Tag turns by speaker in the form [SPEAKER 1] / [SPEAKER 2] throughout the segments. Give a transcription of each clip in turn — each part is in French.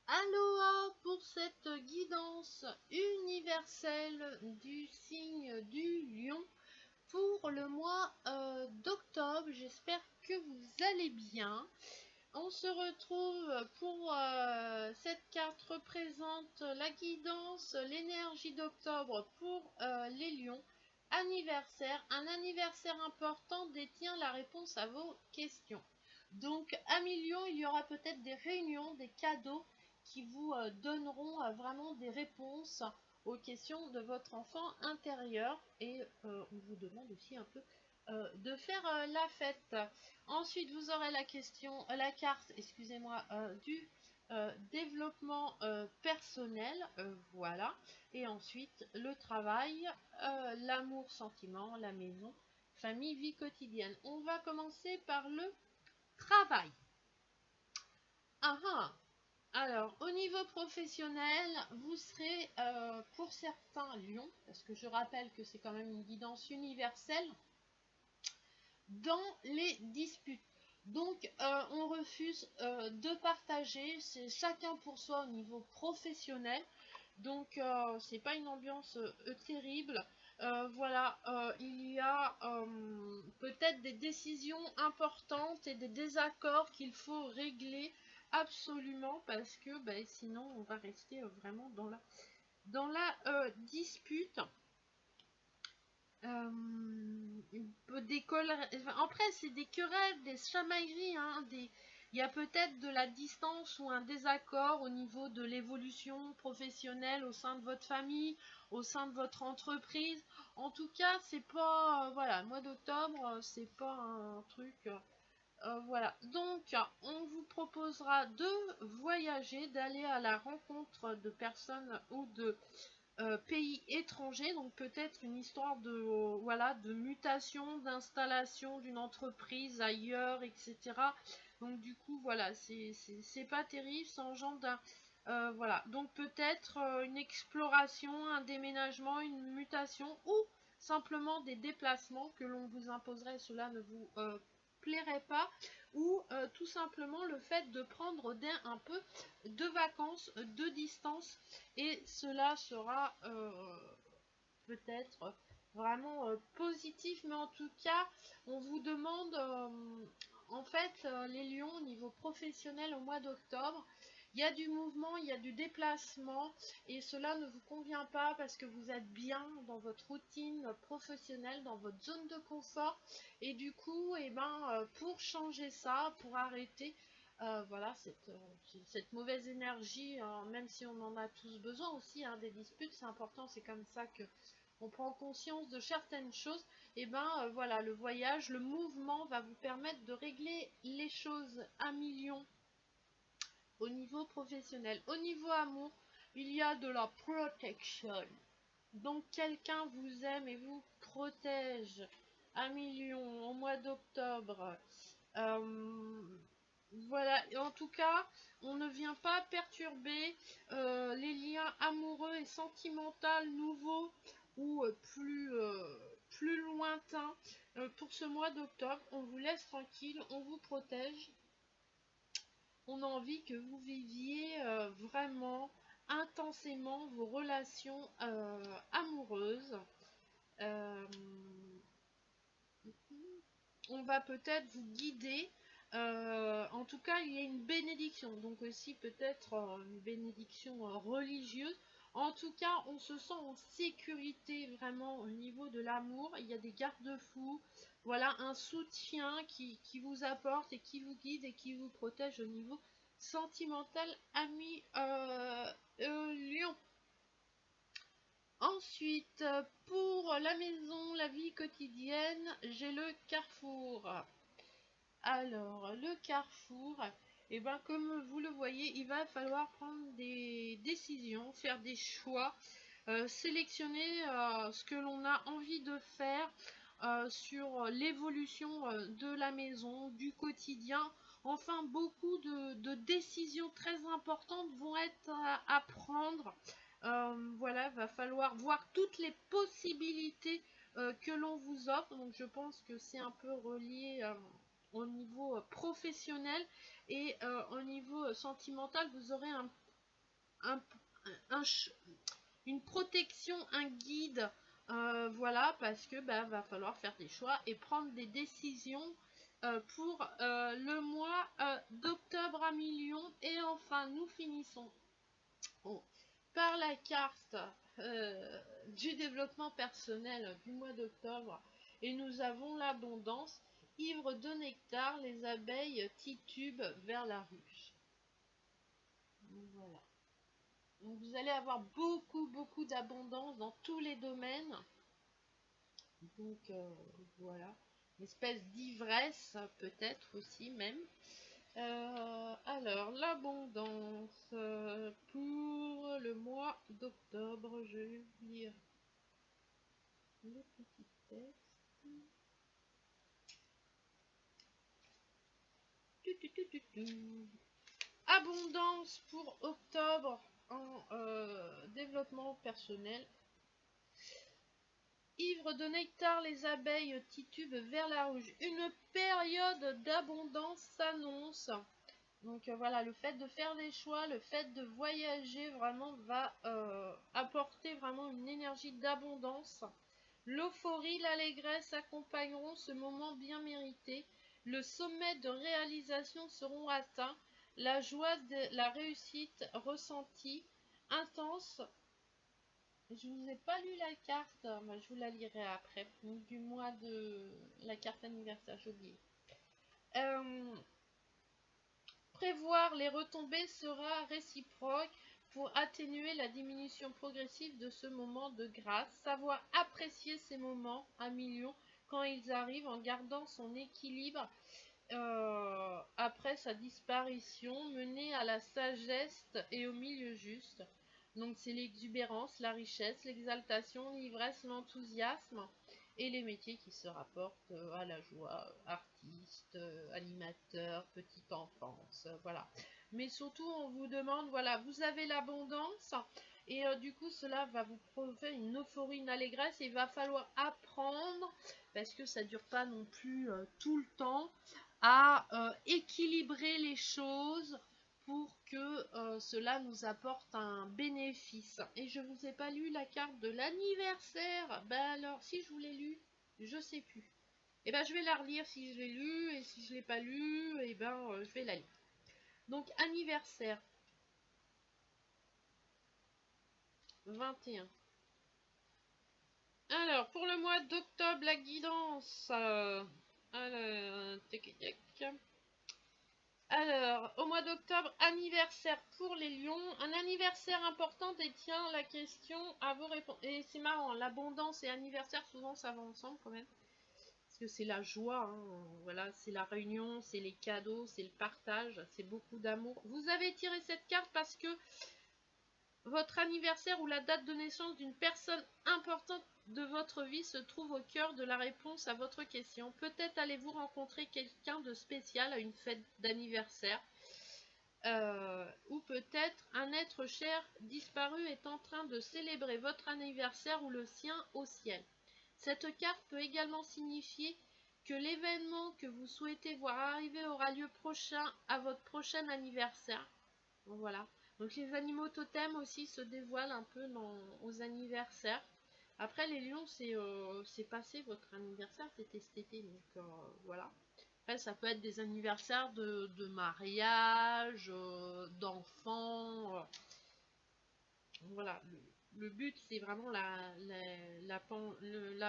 [SPEAKER 1] Aloha pour cette guidance universelle du signe du lion pour le mois d'octobre. J'espère que vous allez bien. On se retrouve pour cette carte représente la guidance, l'énergie d'octobre pour les lions. Anniversaire. Un anniversaire important détient la réponse à vos questions. Donc, amis lions, il y aura peut-être des réunions, des cadeaux qui vous donneront vraiment des réponses aux questions de votre enfant intérieur. Et on vous demande aussi un peu de faire la fête. Ensuite, vous aurez la carte, excusez-moi, du développement personnel, voilà. Et ensuite, le travail, l'amour, sentiment, la maison, famille, vie quotidienne. On va commencer par le travail. Ah ah. Alors, au niveau professionnel, vous serez, pour certains lions, parce que je rappelle que c'est quand même une guidance universelle, dans les disputes. Donc, on refuse de partager, c'est chacun pour soi au niveau professionnel. Donc, c'est pas une ambiance terrible. Voilà, il y a peut-être des décisions importantes et des désaccords qu'il faut régler absolument parce que sinon on va rester vraiment dans la dispute. Après, c'est des querelles, des chamailleries, hein, il y a peut-être de la distance ou un désaccord au niveau de l'évolution professionnelle au sein de votre famille, au sein de votre entreprise. En tout cas, c'est pas, voilà, le mois d'octobre, c'est pas un truc, voilà. Donc, on vous proposera de voyager, d'aller à la rencontre de personnes ou de pays étrangers, donc peut-être une histoire de voilà de mutation, d'installation d'une entreprise ailleurs, etc. Donc du coup voilà, c'est pas terrible, ça engendre voilà, donc peut-être une exploration, un déménagement, une mutation ou simplement des déplacements que l'on vous imposerait, cela ne vous plairait pas, ou tout simplement le fait de prendre un peu de vacances, de distance, et cela sera peut-être vraiment positif, mais en tout cas, on vous demande, en fait, les lions au niveau professionnel au mois d'octobre, il y a du mouvement, il y a du déplacement, et cela ne vous convient pas parce que vous êtes bien dans votre routine professionnelle, dans votre zone de confort, et du coup, pour changer ça, pour arrêter voilà, cette mauvaise énergie, même si on en a tous besoin aussi, hein, des disputes, c'est important, c'est comme ça que on prend conscience de certaines choses, et voilà, le voyage, le mouvement va vous permettre de régler les choses à millions au niveau professionnel. Au niveau amour, il y a de la protection. Donc quelqu'un vous aime et vous protège à millions au mois d'octobre. Voilà, et en tout cas, on ne vient pas perturber les liens amoureux et sentimentaux nouveaux ou plus lointains pour ce mois d'octobre. On vous laisse tranquille, on vous protège. On a envie que vous viviez vraiment intensément vos relations amoureuses. Euh, on va peut-être vous guider. En tout cas, il y a une bénédiction, donc aussi peut-être une bénédiction religieuse. En tout cas, on se sent en sécurité vraiment au niveau de l'amour. Il y a des garde-fous, voilà, un soutien qui vous apporte et qui vous guide et qui vous protège au niveau sentimental, ami Lion. Ensuite, pour la maison, la vie quotidienne, j'ai le carrefour. Alors, le carrefour, comme vous le voyez, il va falloir prendre des décisions, faire des choix, sélectionner ce que l'on a envie de faire sur l'évolution de la maison, du quotidien. Enfin, beaucoup de décisions très importantes vont être à prendre. Voilà, va falloir voir toutes les possibilités que l'on vous offre. Donc, je pense que c'est un peu relié au niveau professionnel et au niveau sentimental. Vous aurez une protection, un guide, voilà, parce que va falloir faire des choix et prendre des décisions pour le mois d'octobre à million. Et enfin, nous finissons par la carte du développement personnel du mois d'octobre, et nous avons l'abondance. Ivre de nectar, les abeilles titubent vers la ruche. Voilà. Donc vous allez avoir beaucoup d'abondance dans tous les domaines. Donc voilà, une espèce d'ivresse peut-être aussi même. Alors l'abondance pour le mois d'octobre, je vais lire le petit texte. Abondance pour octobre en développement personnel. Ivre de nectar, les abeilles titubent vers la ruche. Une période d'abondance s'annonce. Donc voilà, le fait de faire des choix, le fait de voyager vraiment va apporter vraiment une énergie d'abondance. L'euphorie, l'allégresse accompagneront ce moment bien mérité. Le sommet de réalisation seront atteints. La joie de la réussite ressentie, intense. Je vous ai pas lu la carte, je vous la lirai après, du mois de la carte anniversaire, j'ai oublié. Prévoir les retombées sera réciproque pour atténuer la diminution progressive de ce moment de grâce. Savoir apprécier ces moments à millions quand ils arrivent en gardant son équilibre après sa disparition, mener à la sagesse et au milieu juste. Donc c'est l'exubérance, la richesse, l'exaltation, l'ivresse, l'enthousiasme et les métiers qui se rapportent à la joie, artiste, animateur, petite enfance, voilà. Mais surtout on vous demande, voilà, vous avez l'abondance et du coup cela va vous provoquer une euphorie, une allégresse, et il va falloir apprendre, parce que ça dure pas non plus tout le temps, à équilibrer les choses pour que cela nous apporte un bénéfice. Et je vous ai pas lu la carte de l'anniversaire. Ben alors, si je vous l'ai lu, je sais plus. Et ben je vais la relire si je l'ai lu, et si je l'ai pas lu, et ben je vais la lire. Donc anniversaire 21. Alors pour le mois d'octobre, la guidance. Alors, au mois d'octobre, anniversaire pour les lions. Un anniversaire important détient la question à vos réponses. Et c'est marrant, l'abondance et anniversaire, souvent ça va ensemble quand même. Parce que c'est la joie, hein. Voilà, c'est la réunion, c'est les cadeaux, c'est le partage, c'est beaucoup d'amour. Vous avez tiré cette carte parce que votre anniversaire ou la date de naissance d'une personne importante de votre vie se trouve au cœur de la réponse à votre question. Peut-être allez-vous rencontrer quelqu'un de spécial à une fête d'anniversaire. Ou peut-être un être cher disparu est en train de célébrer votre anniversaire ou le sien au ciel. Cette carte peut également signifier que l'événement que vous souhaitez voir arriver aura lieu prochain à votre prochain anniversaire. Donc voilà. Donc les animaux totems aussi se dévoilent un peu aux anniversaires. Après les lions, c'est passé votre anniversaire, c'était cet été, donc voilà. Après ça peut être des anniversaires de mariage, d'enfants. Voilà, le but c'est vraiment la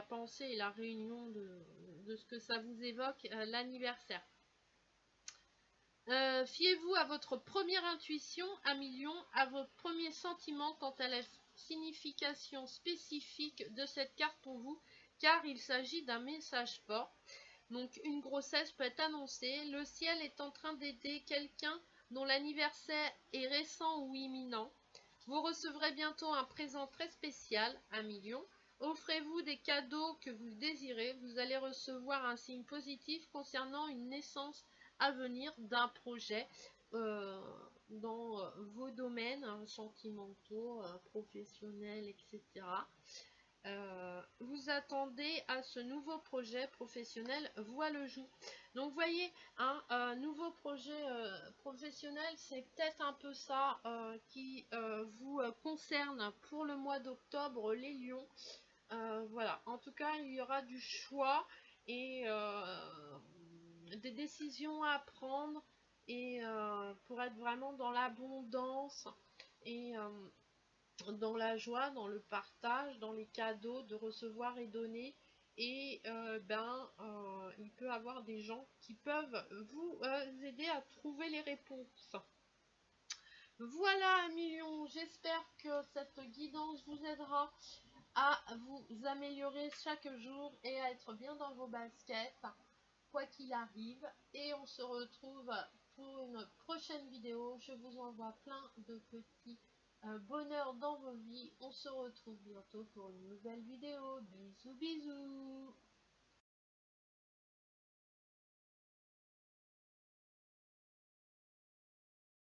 [SPEAKER 1] pensée et la réunion de ce que ça vous évoque, l'anniversaire. Fiez-vous à votre première intuition, à million, à vos premiers sentiments quant à la signification spécifique de cette carte pour vous, car il s'agit d'un message fort. Donc une grossesse peut être annoncée, le ciel est en train d'aider quelqu'un dont l'anniversaire est récent ou imminent. Vous recevrez bientôt un présent très spécial, un million. Offrez-vous des cadeaux que vous désirez, vous allez recevoir un signe positif concernant une naissance à venir d'un projet dans vos domaines sentimentaux, professionnels, etc. Vous attendez à ce nouveau projet professionnel voit le jour. Donc vous voyez, un nouveau projet projet professionnel, c'est peut-être un peu ça qui vous concerne pour le mois d'octobre, les lions. Voilà, en tout cas, il y aura du choix et des décisions à prendre et pour être vraiment dans l'abondance et dans la joie, dans le partage, dans les cadeaux, de recevoir et donner. Et il peut y avoir des gens qui peuvent vous aider à trouver les réponses. Voilà, millions, j'espère que cette guidance vous aidera à vous améliorer chaque jour et à être bien dans vos baskets, quoi qu'il arrive. Et on se retrouve pour une prochaine vidéo. Je vous envoie plein de petits bonheurs dans vos vies. On se retrouve bientôt pour une nouvelle vidéo. Bisous, bisous.